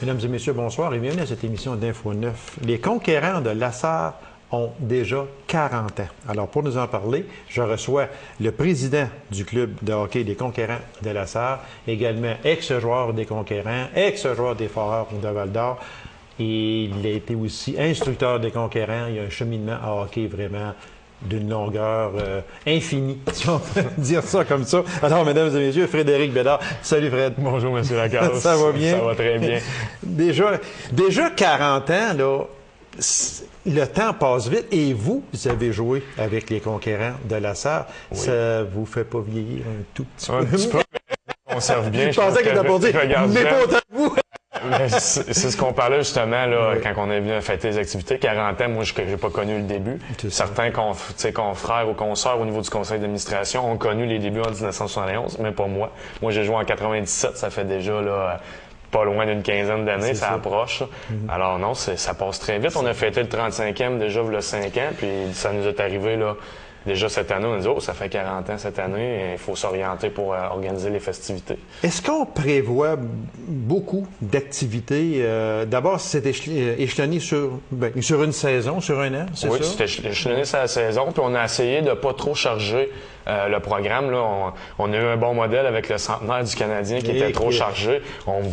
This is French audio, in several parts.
Mesdames et messieurs, bonsoir et bienvenue à cette émission d'Info 9. Les conquérants de Lassar ont déjà 40 ans. Alors, pour nous en parler, je reçois le président du club de hockey des conquérants de Lassar, également ex-joueur des conquérants, ex-joueur des Foreurs de Val-d'Or. Et il a été aussi instructeur des conquérants. Il y a un cheminement à hockey vraiment d'une longueur infinie, si on peut dire ça comme ça. Alors, mesdames et messieurs, Frédéric Bédard. Salut, Fred. Bonjour, M. Lacasse. Ça va bien? Ça va très bien. Déjà 40 ans, là, le temps passe vite. Et vous avez joué avec les conquérants de Lassar. Oui. Ça vous fait pas vieillir un tout petit peu? Un petit peu, mais on conserve bien. Je pensais qu'il était pour dire, mais pas autant que vous. C'est ce qu'on parlait justement là, oui. Quand on est venu fêter les activités. 40 ans, moi, je n'ai pas connu le début. Certains confrères ou consoeurs au niveau du conseil d'administration ont connu les débuts en 1971, mais pas moi. Moi, j'ai joué en 97, ça fait déjà là, pas loin d'une quinzaine d'années, ça approche. Alors non, ça passe très vite. On a fêté le 35e déjà il y a 5 ans, puis ça nous est arrivé là. Déjà cette année, on a dit « Oh, ça fait 40 ans cette année, il faut s'orienter pour organiser les festivités. » Est-ce qu'on prévoit beaucoup d'activités? D'abord, c'est échelonné sur une saison, sur un an, c'est ça? Oui, c'est échelonné sur la saison, puis on a essayé de pas trop charger le programme. Là, on a eu un bon modèle avec le centenaire du Canadien qui était trop chargé.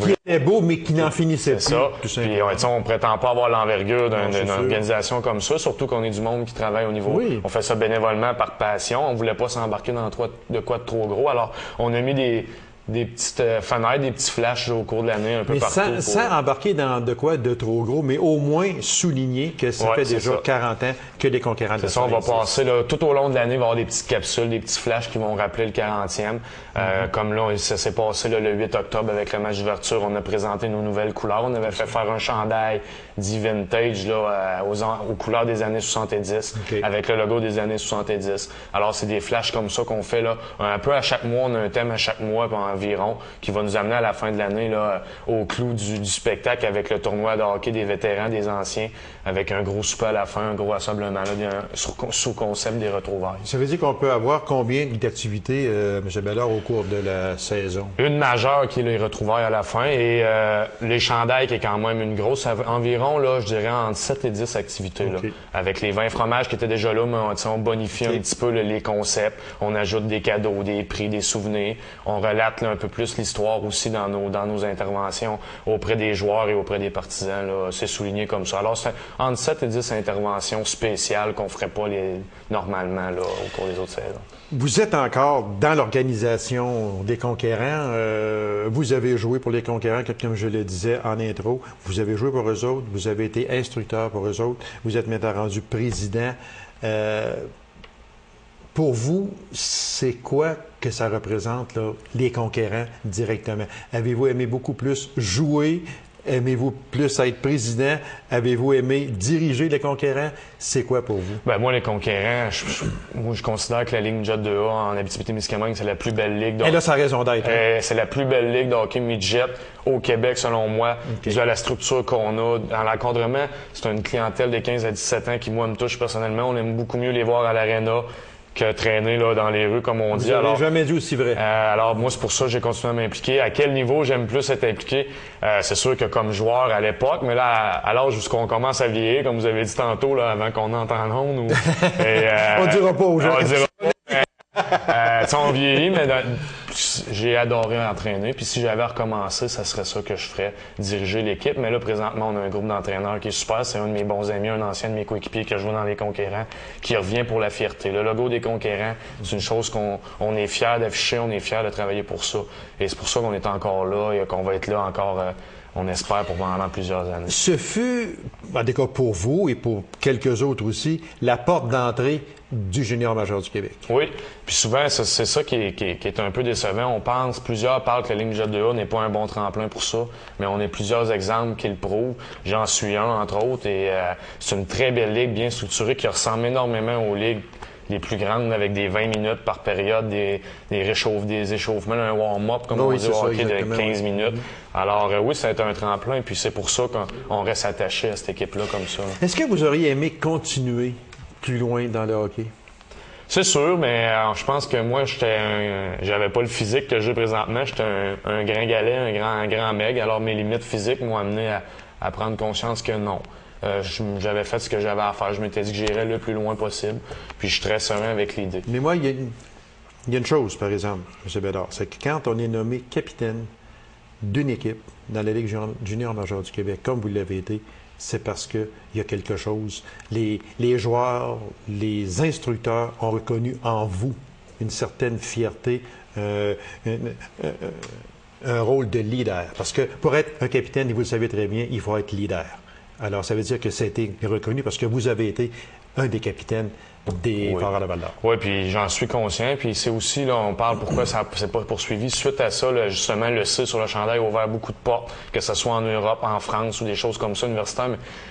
Qui était beau, mais qui n'en finissait plus. C'est ça. Puis on prétend pas avoir l'envergure d'une organisation comme ça, surtout qu'on est du monde qui travaille au niveau... Oui. On fait ça bénévolement par passion. On voulait pas s'embarquer dans de quoi de trop gros. Alors, on a mis des petites fenêtres, des petits flashs au cours de l'année un peu partout. Sans embarquer dans de quoi de trop gros, mais au moins souligner que ça fait déjà 40 ans que les conquérants de C'est ça, on va passer là, tout au long de l'année, il va y avoir des petites capsules, des petits flashs qui vont rappeler le 40e. Comme là, ça s'est passé là, le 8 octobre avec le match d'ouverture. On a présenté nos nouvelles couleurs. On avait fait faire un chandail dit vintage là, aux couleurs des années 70 avec le logo des années 70. Alors, c'est des flashs comme ça qu'on fait là, un peu à chaque mois. On a un thème à chaque mois environ qui va nous amener à la fin de l'année là, au clou du spectacle avec le tournoi de hockey des vétérans, des anciens, avec un gros souper à la fin, un gros assemblement là, sous concept des retrouvailles. Ça veut dire qu'on peut avoir combien d'activités, M. Bédard, au cours de la saison? Une majeure qui est les retrouvailles à la fin et les chandails qui est quand même une grosse, environ, là, je dirais, entre 7 et 10 activités. Là, avec les 20 fromages qui étaient déjà là, mais on bonifie un petit peu les concepts. On ajoute des cadeaux, des prix, des souvenirs. On relate là, un peu plus l'histoire aussi dans nos interventions auprès des joueurs et auprès des partisans. C'est souligné comme ça. Alors, c'est entre 7 et 10 interventions spéciales qu'on ferait pas normalement là, au cours des autres saisons. Vous êtes encore dans l'organisation des conquérants. Vous avez joué pour les conquérants, comme je le disais en intro. Vous avez joué pour eux autres. Vous avez été instructeur pour eux autres. Vous êtes maintenant rendu président. Pour vous, c'est quoi que ça représente, là, les conquérants directement? Avez-vous aimé beaucoup plus jouer? Aimez-vous plus être président? Avez-vous aimé diriger les conquérants? C'est quoi pour vous? Ben moi, les conquérants, je considère que la Ligue Midget 2A en Abitibi-Témiscamingue, c'est la plus belle ligue de hockey. Et là, ça a raison d'être. C'est la plus belle ligue de hockey midget au Québec, selon moi. Dû à la structure qu'on a. Dans l'encadrement, c'est une clientèle de 15 à 17 ans qui, moi, me touche personnellement. On aime beaucoup mieux les voir à l'aréna que traîner là, dans les rues, comme on dit. Vous n'avez jamais dit aussi vrai. Alors, moi, c'est pour ça que j'ai continué à m'impliquer. À quel niveau j'aime plus être impliqué? C'est sûr que comme joueur à l'époque, mais là, à l'âge où on commence à vieillir, comme vous avez dit tantôt, là, avant qu'on entre en onde. On dira pas aux gens. On dira pas. On vieillit, mais j'ai adoré entraîner. Puis si j'avais recommencé, ça serait ça que je ferais, diriger l'équipe. Mais là, présentement, on a un groupe d'entraîneurs qui est super. C'est un de mes bons amis, un ancien de mes coéquipiers qui a joué dans les conquérants, qui revient pour la fierté. Le logo des conquérants, c'est une chose qu'on est fiers d'afficher, on est fiers de travailler pour ça. Et c'est pour ça qu'on est encore là et qu'on va être là encore... on espère pour pendant plusieurs années. Ce fut, en tout cas pour vous et pour quelques autres aussi, la porte d'entrée du junior majeur du Québec. Oui, puis souvent, c'est ça qui est un peu décevant. Plusieurs parlent que la Ligue Midget 2A n'est pas un bon tremplin pour ça, mais on a plusieurs exemples qui le prouvent. J'en suis un, entre autres, et c'est une très belle ligue, bien structurée, qui ressemble énormément aux ligues les plus grandes, avec des 20 minutes par période, des échauffements, un warm-up, comme on dit au hockey, de 15 minutes. Alors oui, ça a été un tremplin, puis c'est pour ça qu'on reste attaché à cette équipe-là comme ça. Est-ce que vous auriez aimé continuer plus loin dans le hockey? C'est sûr, mais je pense que moi, j'avais pas le physique que j'ai présentement. J'étais un gringalet, un grand meg. Alors, mes limites physiques m'ont amené à prendre conscience que non. J'avais fait ce que j'avais à faire. Je m'étais dit que j'irais le plus loin possible. Puis, je suis très serein avec l'idée. Mais moi, il y a une chose, par exemple, M. Bédard, c'est que quand on est nommé capitaine d'une équipe dans la Ligue junior majeure du Québec, comme vous l'avez été, c'est parce qu'il y a quelque chose. Les joueurs, les instructeurs ont reconnu en vous une certaine fierté, un rôle de leader. Parce que pour être un capitaine, et vous le savez très bien, il faut être leader. Alors, ça veut dire que ça a été reconnu parce que vous avez été un des capitaines des Foreurs de Val-d'Or. Oui, puis j'en suis conscient. Puis c'est aussi, là, on parle pourquoi ça s'est pas poursuivi. Suite à ça, là, justement, le C sur le chandail a ouvert beaucoup de portes, que ce soit en Europe, en France ou des choses comme ça, universitaires.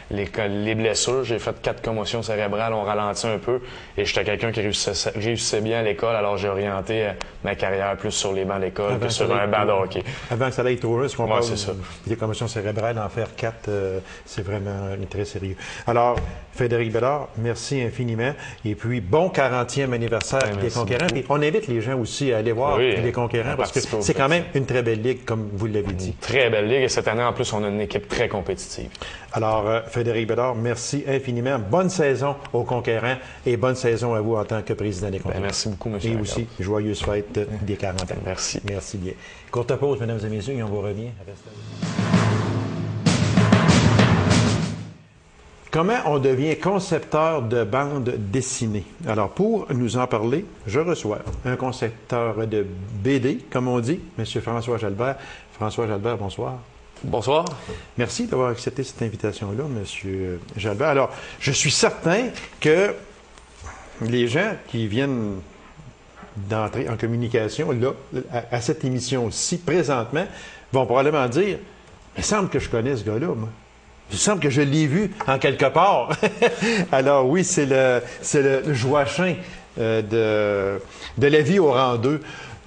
Mais les blessures, j'ai fait 4 commotions cérébrales, ont ralenti un peu. Et j'étais quelqu'un qui réussissait bien à l'école, alors j'ai orienté ma carrière plus sur les bancs d'école que sur un banc de hockey. Avant que ça aille trop loin, ce qu'on parle des commotions cérébrales, en faire 4, c'est vraiment très sérieux. Alors, Frédéric Bédard, merci infiniment. Et puis, bon 40e anniversaire des Conquérants. Et on invite les gens aussi à aller voir les Conquérants parce que c'est quand même une très belle ligue, comme vous l'avez dit. Une très belle ligue. Et cette année, en plus, on a une équipe très compétitive. Alors, Frédéric Bédard, merci infiniment. Bonne saison aux Conquérants et bonne saison à vous en tant que président des Conquérants. Merci beaucoup, M. Et aussi, joyeuses fêtes des 40 ans. Merci. Merci bien. Courte pause, mesdames et messieurs, et on vous revient. Comment on devient concepteur de bande dessinée? Alors, pour nous en parler, je reçois un concepteur de BD, comme on dit, M. François Jalbert. François Jalbert, bonsoir. Bonsoir. Merci d'avoir accepté cette invitation-là, M. Jalbert. Alors, je suis certain que les gens qui viennent d'entrer en communication, là, à cette émission-ci, présentement, vont probablement dire « Il semble que je connais ce gars-là, moi. Il semble que je l'ai vu en quelque part. » Alors oui, c'est le Joachim de La vie au rang 2.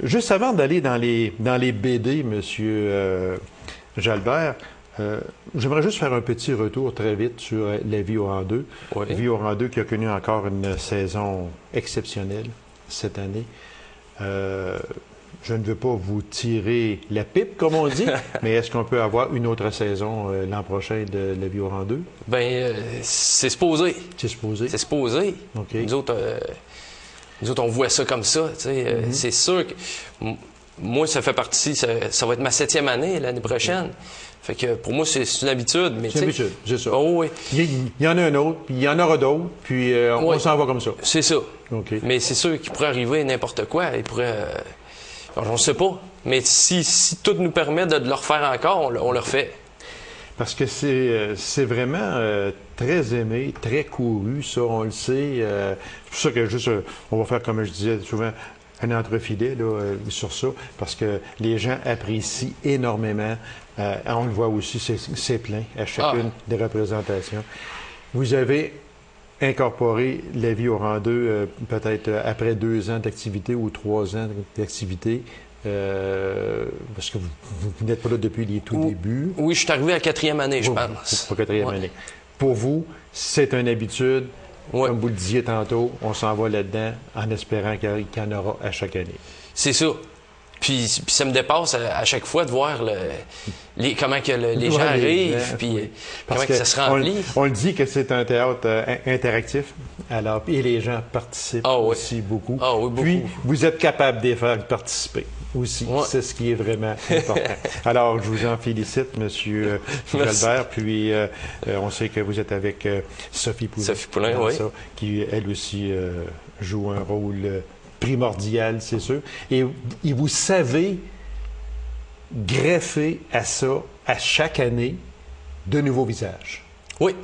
Juste avant d'aller dans les BD, M. Jalbert, j'aimerais juste faire un petit retour très vite sur La vie au rang 2. Oui. La vie au rang 2 qui a connu encore une saison exceptionnelle cette année. Je ne veux pas vous tirer la pipe, comme on dit, mais est-ce qu'on peut avoir une autre saison l'an prochain de La vie au rang 2? Bien, c'est supposé. C'est supposé? C'est supposé. OK. Nous autres, on voit ça comme ça. C'est sûr que moi, ça fait partie, ça va être ma 7e année l'année prochaine. Fait que pour moi, c'est une habitude. C'est une habitude, c'est ça. Oh, oui. Il y en a un autre, puis il y en aura d'autres, puis on s'en va comme ça. C'est ça. OK. Mais c'est sûr qu'il pourrait arriver n'importe quoi. Il pourrait... on ne sait pas. Mais si tout nous permet de le refaire encore, on le refait. Parce que c'est vraiment très aimé, très couru, ça, on le sait. C'est pour ça que juste, on va faire, comme je disais souvent, un entrefilet là, sur ça, parce que les gens apprécient énormément. On le voit aussi, c'est plein à chacune des représentations. Vous avez incorporé La vie au rang 2 peut-être après 2 ans d'activité ou 3 ans d'activité. Parce que vous n'êtes pas là depuis les tout débuts. Oui, je suis arrivé à la 4e année, je pense. Pour 4e année. Pour vous, c'est une habitude. Ouais. Comme vous le disiez tantôt, on s'en va là-dedans en espérant qu'il y en aura à chaque année. C'est ça. Puis ça me dépasse à chaque fois de voir comment que les gens arrivent, puis comment que ça se remplit. On le dit que c'est un théâtre interactif, alors, et les gens participent aussi beaucoup. Ah, oui, beaucoup. Puis, vous êtes capable de les faire participer aussi. Ouais. C'est ce qui est vraiment important. Alors, je vous en félicite, M. Jalbert. Puis, on sait que vous êtes avec Sophie Poulin. Sophie Poulin, oui. Qui, elle aussi, joue un rôle primordial, c'est sûr. Et vous savez greffer à ça, à chaque année, de nouveaux visages. Oui.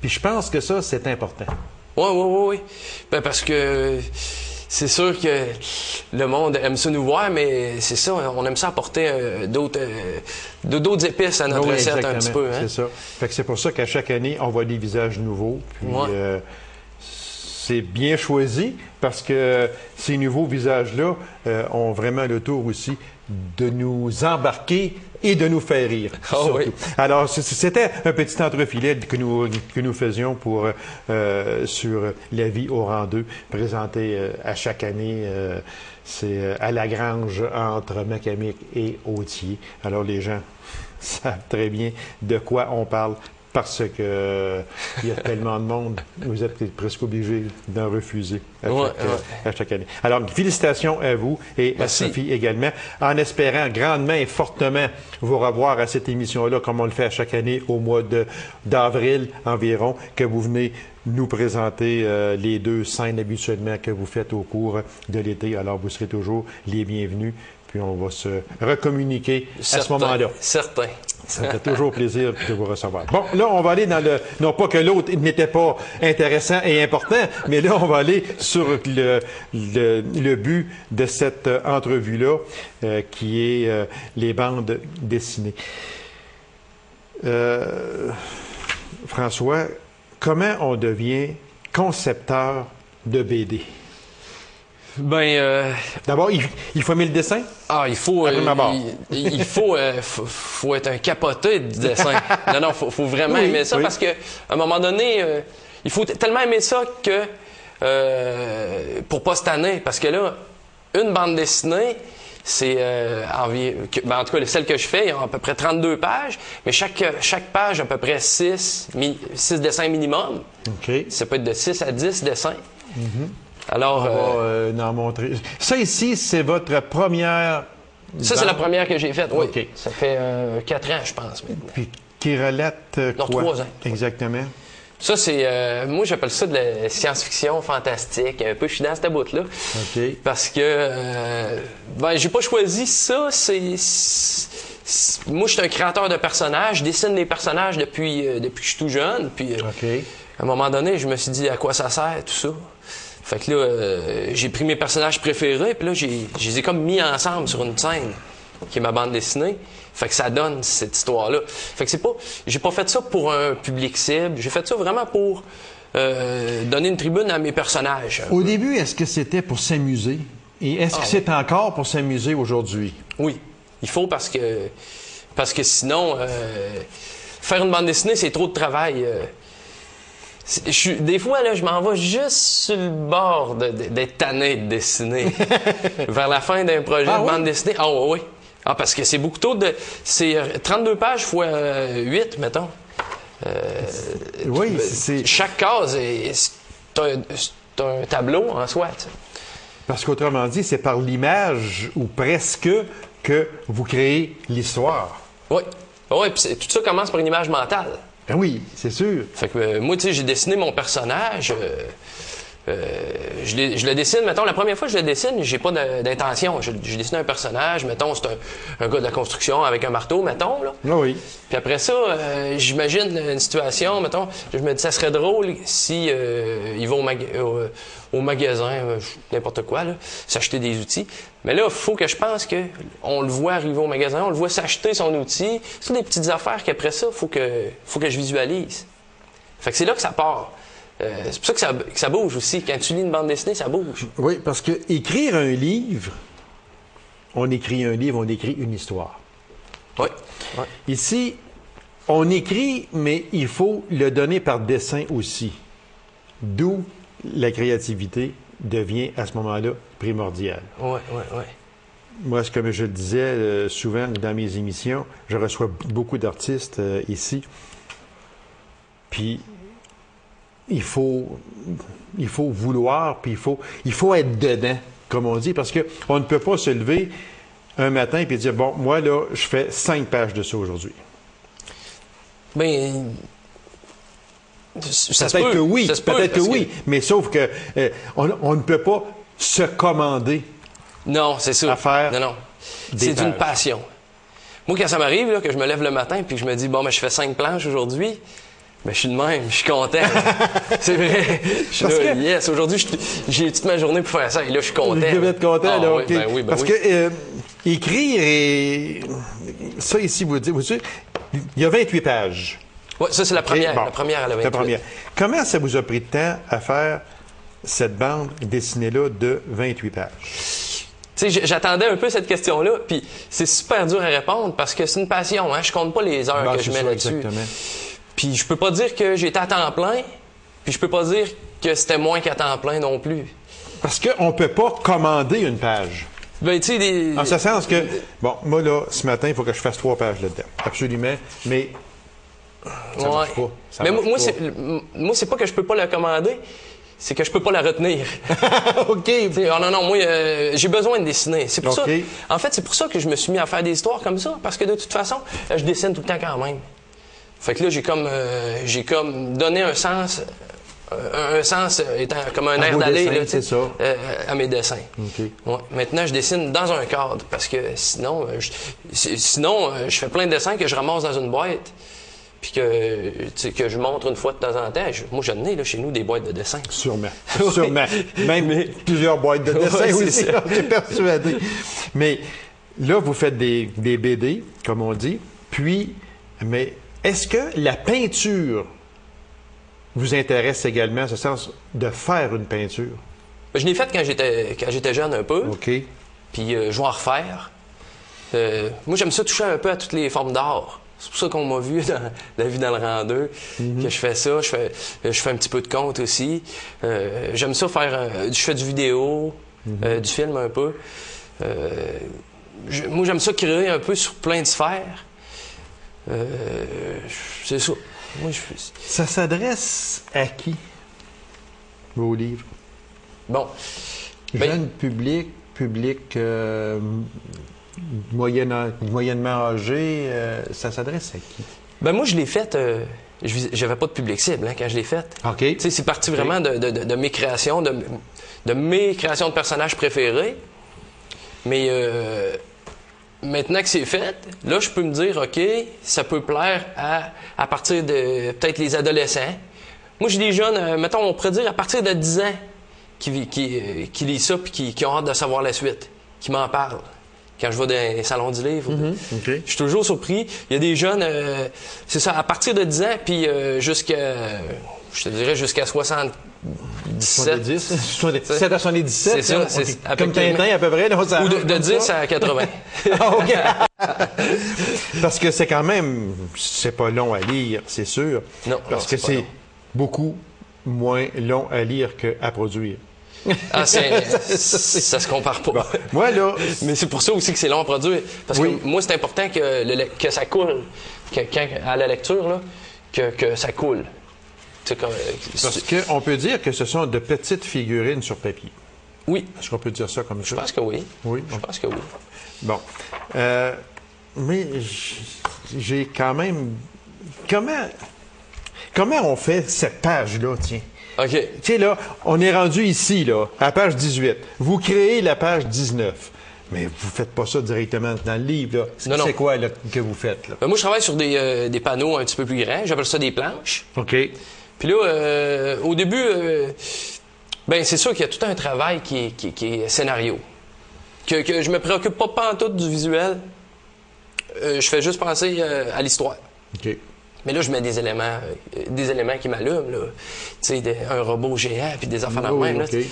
Puis je pense que ça, c'est important. Oui. Ben parce que c'est sûr que le monde aime ça nous voir, mais c'est ça, on aime ça apporter d'autres épices à notre recette un petit peu. Hein? C'est ça. Fait que c'est pour ça qu'à chaque année, on voit des visages nouveaux. Puis, c'est bien choisi parce que ces nouveaux visages-là ont vraiment le tour aussi de nous embarquer et de nous faire rire. Oh, oui. Alors, c'était un petit entrefilet que nous faisions pour sur La vie au rang 2, présenté à chaque année. C'est à la grange entre Macamic et Authier. Alors, les gens savent très bien de quoi on parle. Parce que il y a tellement de monde, vous êtes presque obligé d'en refuser à chaque année. Alors, félicitations à vous et Merci. à Sophie également, en espérant grandement et fortement vous revoir à cette émission-là, comme on le fait à chaque année au mois d'avril environ, que vous venez nous présenter les 2 scènes habituellement que vous faites au cours de l'été. Alors, vous serez toujours les bienvenus, puis on va se recommuniquer à ce moment-là. Certain. Ça me fait toujours plaisir de vous recevoir. Bon, là, on va aller dans le... Non pas que l'autre n'était pas intéressant et important, mais là, on va aller sur le but de cette entrevue-là, qui est les bandes dessinées. François, comment on devient concepteur de BD? D'abord, il faut aimer le dessin? Il faut faut être un capoté de dessin. Non, faut vraiment aimer ça parce que à un moment donné, il faut tellement aimer ça que pour pas se tanner, parce que là, une bande dessinée, c'est en tout cas celle que je fais, il y a à peu près 32 pages, mais chaque page a à peu près 6 dessins minimum. OK. Ça peut être de 6 à 10 dessins. Mm-hmm. Alors, on va en montrer. Ça ici, c'est votre première... Ça, c'est la première que j'ai faite, oui. OK. Ça fait 4 ans, je pense, maintenant. Puis qui relate quoi? 3 ans. Exactement. Ça, c'est... moi, j'appelle ça de la science-fiction fantastique. Un peu, je suis dans cette bout-là. OK. Parce que... j'ai pas choisi ça. Moi, je suis un créateur de personnages. Je dessine des personnages depuis que je suis tout jeune. Puis, OK. à un moment donné, je me suis dit à quoi ça sert, tout ça. Fait que là, j'ai pris mes personnages préférés, puis là, je les ai comme mis ensemble sur une scène, qui est ma bande dessinée. Fait que ça donne cette histoire-là. Fait que j'ai pas fait ça pour un public cible. J'ai fait ça vraiment pour donner une tribune à mes personnages. Au début, est-ce que c'était pour s'amuser? Et est-ce que c'est encore pour s'amuser aujourd'hui? Oui. Il faut parce que sinon, faire une bande dessinée, c'est trop de travail. Des fois, là, je m'en vais juste sur le bord d'être tanné de dessiner. Vers la fin d'un projet de bande dessinée. Oui. Parce que c'est beaucoup trop de... C'est 32 pages fois 8, mettons. Oui, c'est... Chaque case, c'est un tableau en soi. T'sais. Parce qu'autrement dit, c'est par l'image, ou presque, que vous créez l'histoire. Oui. Oui, puis tout ça commence par une image mentale. Ben oui, c'est sûr. Fait que moi, tu sais, j'ai dessiné mon personnage. Je le dessine, mettons, la première fois que je le dessine, j'ai pas d'intention. J'ai dessiné un personnage, mettons, c'est un gars de la construction avec un marteau, mettons, là. Ah oui. Puis après ça, j'imagine une situation, mettons, je me dis, ça serait drôle si ils vont au magasin, n'importe quoi, là, s'acheter des outils. Mais là, il faut que je pense qu'on le voit arriver au magasin, on le voit s'acheter son outil. C'est des petites affaires qu'après ça, faut que je visualise. Fait que c'est là que ça part. C'est pour ça que ça bouge aussi. Quand tu lis une bande dessinée, ça bouge. Oui, parce que écrire un livre, on écrit un livre, on écrit une histoire. Oui. Ici, on écrit, mais il faut le donner par dessin aussi. D'où la créativité devient à ce moment-là primordiale. Oui. Moi, comme je le disais souvent dans mes émissions, je reçois beaucoup d'artistes ici. Puis, il faut vouloir, puis il faut être dedans, comme on dit, parce qu'on ne peut pas se lever un matin et dire, bon, moi, là, je fais 5 pages de ça aujourd'hui. Bien, ça se peut-être que oui, peut-être que oui, mais sauf que on ne peut pas se commander. Non, c'est ça. À faire. Non. C'est une passion. Moi, quand ça m'arrive, là, que je me lève le matin puis que je me dis, bon, je fais 5 planches aujourd'hui, je suis de même, je suis content. C'est vrai. Je suis là, yes, aujourd'hui, j'ai toute ma journée pour faire ça et là, je suis content. Vous devez être content, là, OK. Oui, parce que écrire et... Ça, ici, vous dites, il y a 28 pages. Oui, ça, c'est la première. Bon, la première à la 28. La première. Comment ça vous a pris de temps à faire cette bande dessinée-là de 28 pages? Tu sais, j'attendais un peu cette question-là, puis c'est super dur à répondre parce que c'est une passion, hein. Je compte pas les heures que je mets là-dessus. Puis je peux pas dire que j'étais à temps plein, puis je peux pas dire que c'était moins qu'à temps plein non plus. Parce qu'on peut pas commander une page. Ben, tu sais, en ce sens que, bon, moi, là, ce matin, il faut que je fasse 3 pages là-dedans. Absolument. Mais ça marche pas. Mais moi, c'est pas que je peux pas la commander, c'est que je peux pas la retenir. OK. Non, moi, j'ai besoin de dessiner. C'est pour ça. Okay. En fait, c'est pour ça que je me suis mis à faire des histoires comme ça, parce que de toute façon, je dessine tout le temps quand même. Fait que là, j'ai comme donné un sens étant comme un air d'aller à mes dessins. Okay. Ouais. Maintenant, je dessine dans un cadre parce que sinon, je fais plein de dessins que je ramasse dans une boîte puis que je montre une fois de temps en temps. Moi, j'en ai là, chez nous des boîtes de dessins. Sûrement. Sûrement. Même plusieurs boîtes de dessins aussi, j'en suis persuadé. Mais là, vous faites des BD, comme on dit. Puis, mais est-ce que la peinture vous intéresse également, en ce sens de faire une peinture? Je l'ai faite quand j'étais jeune un peu. OK. Puis je vais en refaire. Moi, j'aime ça toucher un peu à toutes les formes d'art. C'est pour ça qu'on m'a vu dans La vie dans le rang 2, que je fais ça. Je fais un petit peu de conte aussi. J'aime ça faire... je fais du vidéo, du film un peu. Moi, j'aime ça créer un peu sur plein de sphères. C'est ça. Moi, ça s'adresse à qui, vos livres? Bon. Jeune public moyennement âgé, ça s'adresse à qui? Ben moi, je l'ai faite... j'avais pas de public cible quand je l'ai faite. OK. Tu sais, c'est parti vraiment de mes créations, de mes créations de personnages préférés. Mais maintenant que c'est fait, là, je peux me dire, OK, ça peut plaire à partir de peut-être les adolescents. Moi, j'ai des jeunes, mettons, on pourrait dire à partir de 10 ans qui lisent ça puis qui ont hâte de savoir la suite, qui m'en parlent. Quand je vais dans les salons du livre, okay. Je suis toujours surpris. Il y a des jeunes, c'est ça, à partir de 10 ans, puis je te dirais jusqu'à 77. 77 à 77? C'est ça. Okay. Comme Tintin, à peu près. Là, ou de 10 à 80. OK. Parce que c'est quand même... C'est pas long à lire, c'est sûr. Non. Parce que c'est beaucoup moins long à lire qu'à produire. Ah, ça se compare pas. Bon, moi, là... Mais c'est pour ça aussi que c'est long à produire. Parce que moi, c'est important que ça coule. À la lecture, là, que ça coule. Parce qu'on peut dire que ce sont de petites figurines sur papier. Oui. Est-ce qu'on peut dire ça comme ça? Je pense que oui. Oui? Je pense que oui. Bon. Mais j'ai quand même... Comment on fait cette page-là, tiens? OK. Tu sais, là, on est rendu ici, là, à la page 18. Vous créez la page 19. Mais vous faites pas ça directement dans le livre, là. C'est quoi, là, que vous faites, là? Ben, moi, je travaille sur des panneaux un petit peu plus grands. J'appelle ça des planches. OK. Puis là, au début, ben c'est sûr qu'il y a tout un travail qui est scénario. Que je me préoccupe pas pantoute du visuel. Je fais juste penser à l'histoire. OK. Mais là, je mets des éléments qui m'allument, là. Tu sais, un robot géant, puis des affaires dans le même, là. Okay.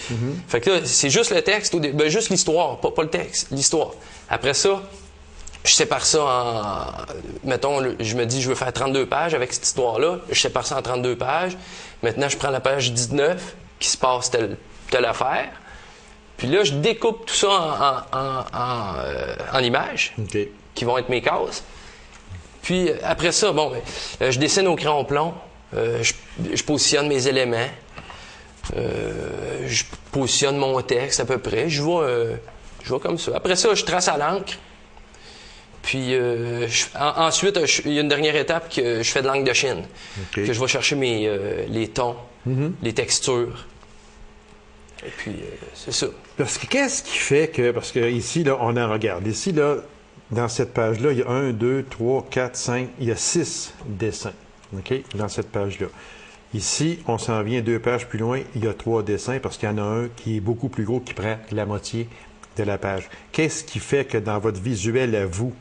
Fait que là, c'est juste le texte, juste l'histoire, pas le texte, l'histoire. Après ça, je sépare ça en... Mettons, je me dis, je veux faire 32 pages avec cette histoire-là. Je sépare ça en 32 pages. Maintenant, je prends la page 19, qui se passe telle affaire. Puis là, je découpe tout ça en images, qui vont être mes cases. Puis après ça, je dessine au crayon plomb. Je positionne mes éléments. Je positionne mon texte à peu près. Je vois comme ça. Après ça, je trace à l'encre. Puis ensuite, il y a une dernière étape que je fais de l'encre de Chine. Que je vais chercher les tons, les textures. Et puis, c'est ça. Parce que qu'est-ce qui fait que... Parce que ici, là, on en regarde. Ici, là, dans cette page-là, il y a 1, 2, 3, 4, 5... Il y a 6 dessins, OK, dans cette page-là. Ici, on s'en vient 2 pages plus loin, il y a 3 dessins parce qu'il y en a un qui est beaucoup plus gros, qui prend la moitié de la page. Qu'est-ce qui fait que dans votre visuel à vous,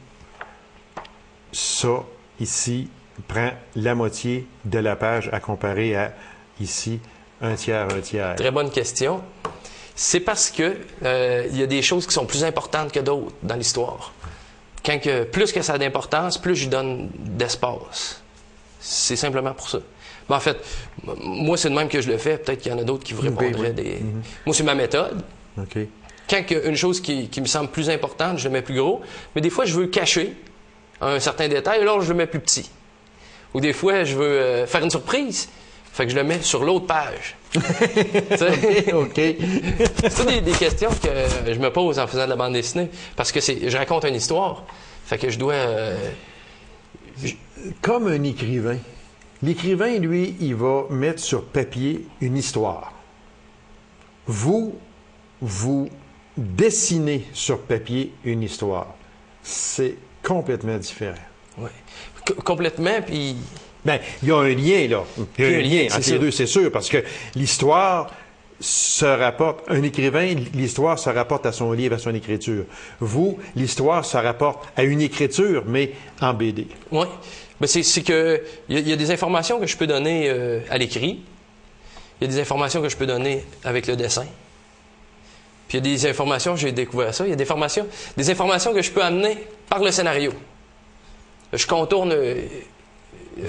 ça, ici, prend la moitié de la page à comparer à, ici, un tiers, un tiers? Très bonne question. C'est parce que il y a des choses qui sont plus importantes que d'autres dans l'histoire. Plus que ça a d'importance, plus je donne d'espace. C'est simplement pour ça. En fait, moi, c'est de même que je le fais. Peut-être qu'il y en a d'autres qui vous répondraient des... Moi, c'est ma méthode. OK. Quand il y a une chose qui me semble plus importante, je le mets plus gros. Mais des fois, je veux cacher un certain détail, alors je le mets plus petit. Ou des fois, je veux faire une surprise. Fait que je le mets sur l'autre page. OK. C'est des questions que je me pose en faisant de la bande dessinée. Parce que je raconte une histoire. Fait que je dois... Comme un écrivain. L'écrivain, lui, il va mettre sur papier une histoire. Vous dessinez sur papier une histoire. C'est complètement différent. Oui. Complètement, puis... Bien, il y a un lien, là. Il y a un lien entre les deux, c'est sûr, parce que l'histoire se rapporte... Un écrivain, l'histoire se rapporte à son livre, à son écriture. Vous, l'histoire se rapporte à une écriture, mais en BD. Oui. Ben c'est que il y a des informations que je peux donner à l'écrit. Il y a des informations que je peux donner avec le dessin. Puis il y a des informations, j'ai découvert ça, il y a des informations que je peux amener par le scénario. Je contourne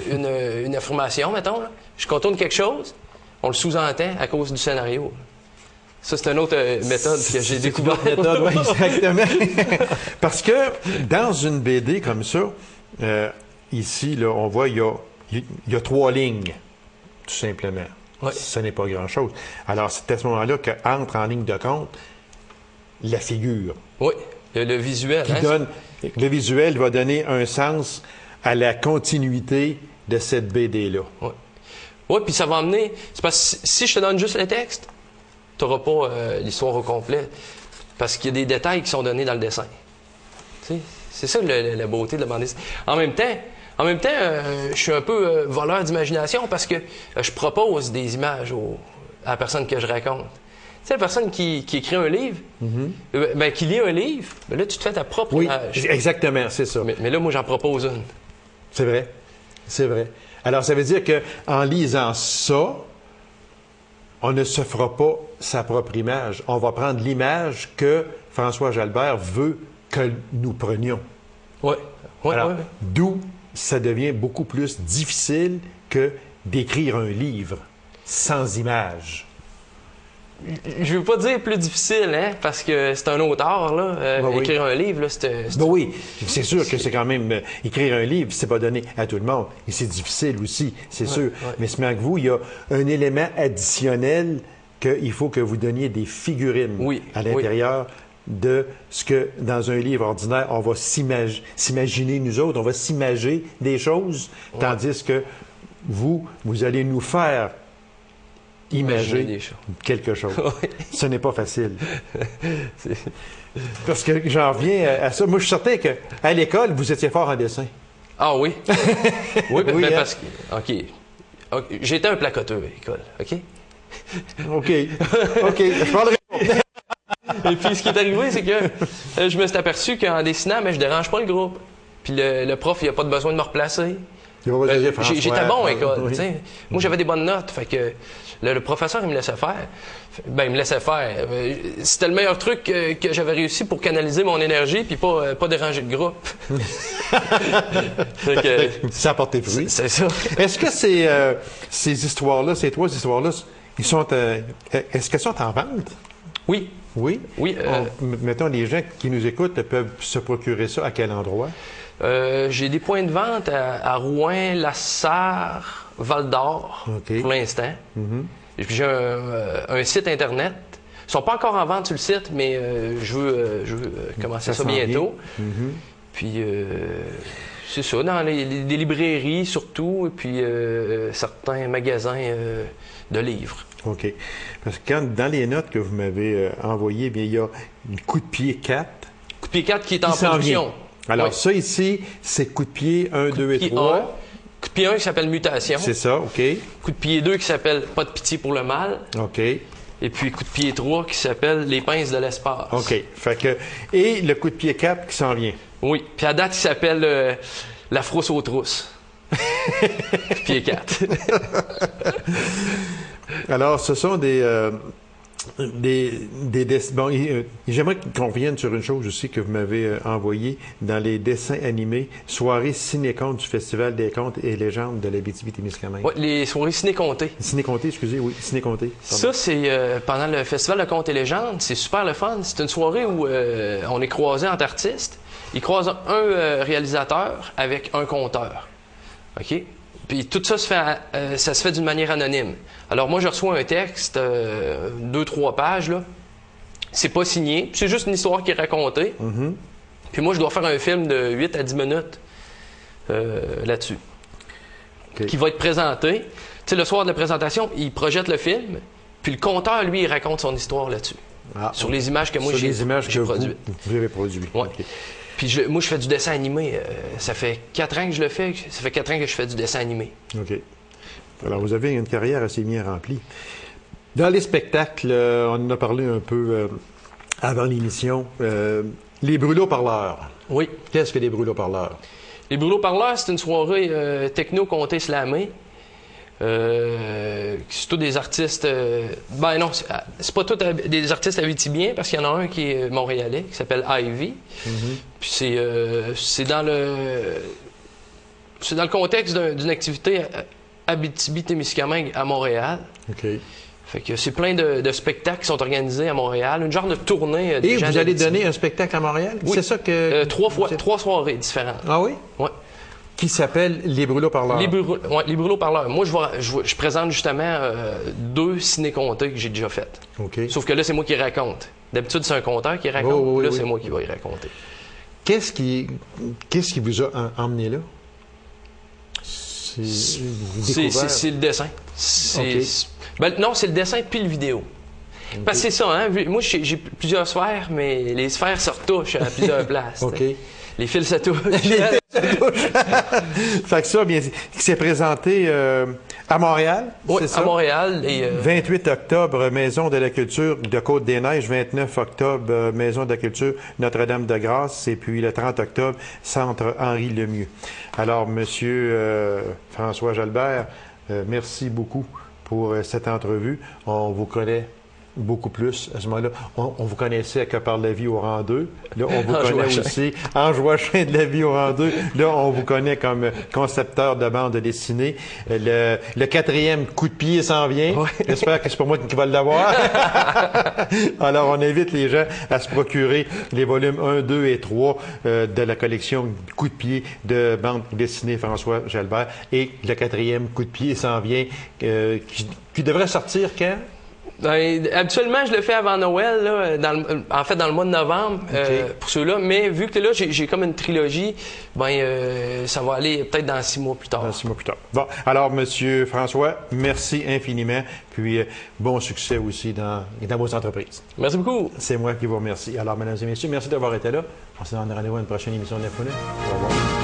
une information, mettons. Là. Je contourne quelque chose, on le sous-entend à cause du scénario. Ça, c'est une autre méthode que j'ai découverte. C'est une autre méthode, oui, exactement. Parce que dans une BD comme ça, ici, là, on voit, il y a 3 lignes, tout simplement. Oui. Ce n'est pas grand-chose. Alors, c'est à ce moment-là qu'entre en ligne de compte la figure. Oui, le visuel. Le visuel va donner un sens à la continuité de cette BD-là. Oui. Oui, puis ça va amener... C'est parce que si je te donne juste le texte, tu n'auras pas l'histoire au complet. Parce qu'il y a des détails qui sont donnés dans le dessin. Tu sais, c'est ça la beauté de la bande dessinée. En même temps, je suis un peu voleur d'imagination parce que je propose des images à la personne que je raconte. Tu sais, la personne qui écrit un livre, qui lit un livre, ben là, tu te fais ta propre image. Oui, exactement, c'est ça. Mais là, moi, j'en propose une. C'est vrai, c'est vrai. Alors, ça veut dire qu'en lisant ça, on ne se fera pas sa propre image. On va prendre l'image que François Jalbert veut que nous prenions. Oui. Alors, d'où ça devient beaucoup plus difficile que d'écrire un livre sans image. Je ne veux pas dire plus difficile, hein, parce que c'est un auteur, là. Écrire un livre, là, oui, c'est sûr que c'est quand même... écrire un livre, c'est pas donné à tout le monde. Et c'est difficile aussi, c'est sûr. Ouais. Mais c'est que vous, il y a un élément additionnel qu'il faut que vous donniez des figurines à l'intérieur de ce que, dans un livre ordinaire, on va s'imaginer, nous autres, on va s'imager des choses, tandis que vous allez nous faire imaginer quelque chose. Ce n'est pas facile. Parce que j'en reviens à ça. Moi, je suis certain qu'à l'école, vous étiez fort en dessin. Ah oui? Oui, parce que... OK. J'étais un placoteur à l'école, OK? OK. Je parlerai pas. Et puis, ce qui est arrivé, c'est que je me suis aperçu qu'en dessinant, mais je dérange pas le groupe. Puis le prof, il n'a pas de besoin de me replacer. J'étais bon à l'école. Oui. Moi, j'avais des bonnes notes. Fait que le professeur, il me laissait faire. Il me laissait faire. C'était le meilleur truc que j'avais réussi pour canaliser mon énergie puis pas déranger le groupe. Ça a porté fruit. C'est ça. Est-ce que ces histoires-là, ces 3 histoires-là, est-ce qu'elles sont en vente? Oui. Oui? Oui. Mettons, les gens qui nous écoutent peuvent se procurer ça à quel endroit? J'ai des points de vente à Rouen, La Sarre, Val-d'Or, pour l'instant. Et puis j'ai un site Internet. Ils ne sont pas encore en vente sur le site, mais je veux commencer ça bientôt. Puis c'est ça, dans des librairies surtout, et puis certains magasins de livres. OK. Parce que dans les notes que vous m'avez envoyées, il y a une coup de pied 4. Coup de pied 4 qui est en production. Alors, ça ici, c'est coup de pied 1, 2 et 3. Coup de pied 1 qui s'appelle Mutation. C'est ça, OK. Coup de pied 2 qui s'appelle Pas de pitié pour le mal. OK. Et puis coup de pied 3 qui s'appelle Les pinces de l'espace. OK. Et le coup de pied 4 qui s'en vient. Oui. Puis à date, il s'appelle La frousse aux trousses. Pied 4. Alors, ce sont des Bon, j'aimerais qu'on revienne sur une chose aussi que vous m'avez envoyée dans les dessins animés, soirée ciné-conte du Festival des contes et légendes de l'Abitibi-Témiscamingue. Oui, les soirées ciné-contées. Ciné-conté, excusez, oui, ciné-conté. Ça, c'est pendant le Festival de contes et légendes. C'est super le fun. C'est une soirée où on est croisés entre artistes. Ils croisent un réalisateur avec un conteur. OK? Puis tout ça ça se fait d'une manière anonyme. Alors moi, je reçois un texte, 2-3 pages, là. C'est pas signé. C'est juste une histoire qui est racontée. Puis moi, je dois faire un film de 8 à 10 minutes là-dessus. Okay. Qui va être présenté. Tu sais, le soir de la présentation, il projette le film. Puis le conteur, lui, il raconte son histoire là-dessus. Sur les images que moi j'ai produites. Vous avez produites. Ouais. Okay. Puis moi, je fais du dessin animé. Ça fait 4 ans que je le fais. Ça fait 4 ans que je fais du dessin animé. OK. Alors, vous avez une carrière assez bien remplie. Dans les spectacles, on en a parlé un peu avant l'émission. Les brûlots-parleurs. Oui. Qu'est-ce que les brûlots-parleurs? Les brûlots-parleurs, c'est une soirée techno-comté slamé. C'est tous des artistes... ben non, c'est pas tous des artistes abitibiens, parce qu'il y en a un qui est montréalais, qui s'appelle Ivy. Puis c'est dans le contexte d'une activité Abitibi-Témiscamingue à Montréal. OK. Fait que c'est plein de spectacles qui sont organisés à Montréal, une genre de tournée. Et vous allez donner un spectacle à Montréal? Oui. C'est ça que... 3 soirées différentes. Ah oui? Oui. Qui s'appelle Les brûlots-parleurs. Les brûlots-parleurs. Moi, je présente justement 2 ciné-contés que j'ai déjà faites. OK. Sauf que là, c'est moi qui raconte. D'habitude, c'est un conteur qui raconte. Là, c'est moi qui vais y raconter. Qu'est-ce qui vous a emmené là? C'est le dessin. Non, c'est le dessin puis le vidéo. Okay. Parce que c'est ça, hein? Moi, j'ai plusieurs sphères, mais les sphères se retouchent à plusieurs places. OK. Les fils se touchent. Fait que ça, bien, qui s'est présenté à Montréal, oui, c'est ça? À Montréal. 28 octobre, Maison de la Culture de Côte-des-Neiges. 29 octobre, Maison de la Culture Notre-Dame-de-Grâce. Et puis le 30 octobre, Centre Henri Lemieux. Alors, Monsieur François Jalbert, merci beaucoup pour cette entrevue. On vous connaît beaucoup plus à ce moment-là. On vous connaissait que par La vie au rang 2. Là, on vous connaît aussi en Joachim de La vie au rang 2. Là, on vous connaît comme concepteur de bande dessinée. Le 4e coup de pied s'en vient. Ouais. J'espère que c'est pour moi qui va l'avoir. Alors, on invite les gens à se procurer les volumes 1, 2 et 3 de la collection coup de pied de bande dessinée François Jalbert. Et le 4e coup de pied s'en vient qui devrait sortir quand? Ben, habituellement, je le fais avant Noël, là, dans le mois de novembre, pour ceux-là. Mais vu que là, j'ai comme une trilogie, ça va aller peut-être dans 6 mois plus tard. Dans 6 mois plus tard. Bon, alors, Monsieur François, merci infiniment. Puis, bon succès aussi dans vos entreprises. Merci beaucoup. C'est moi qui vous remercie. Alors, mesdames et messieurs, merci d'avoir été là. On se donne rendez-vous à une prochaine émission de Nef1. Au revoir.